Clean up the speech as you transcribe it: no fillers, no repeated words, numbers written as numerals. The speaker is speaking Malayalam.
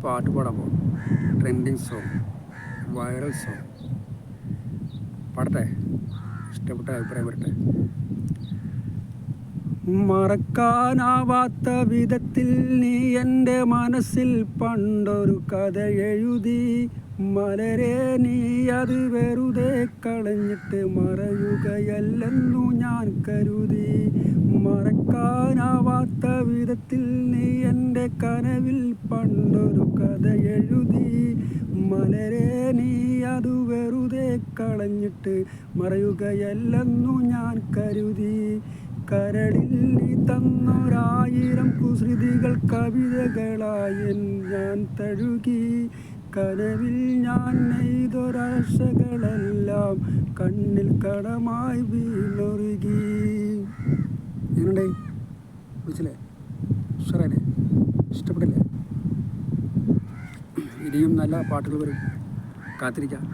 പാട്ട് പാടാൻ പോകും. Trending song, viral song. പാടട്ടെ? ഇഷ്ടപ്പെട്ട അഭിപ്രായം വരട്ടെ. മറക്കാനാവാത്ത വിധത്തിൽ നീ എൻ്റെ മനസ്സിൽ പണ്ടൊരു കഥ എഴുതി. മലരെ നീ അത് വെറുതെ കളഞ്ഞിട്ട് മറയുകയല്ലെന്നു ഞാൻ കരുതി. മറക്കാനാവാത്ത വിധത്തിൽ നീ എൻ്റെ കനവിൽ പണ്ടൊരു കഥ എഴുതി. മലരെ നീ അത് വെറുതെ കളഞ്ഞിട്ട് മറയുകയല്ലെന്നു ഞാൻ കരുതി. കരളിൽ നീ തന്നൊരായിരം കുസൃതികൾ കവിതകളായി ഞാൻ തഴുകി. കനവിൽ ഞാൻ നെയ്തൊരാശകളെല്ലാം കണ്ണിൽ കടമായി വീണൊരുകി. എങ്ങനെയുണ്ടേ? വിളിച്ചില്ലേ? ഉഷാറല്ലേ? ഇഷ്ടപ്പെട്ടില്ലേ? ഇനിയും നല്ല പാട്ടുകൾ വരും, കാത്തിരിക്കാം.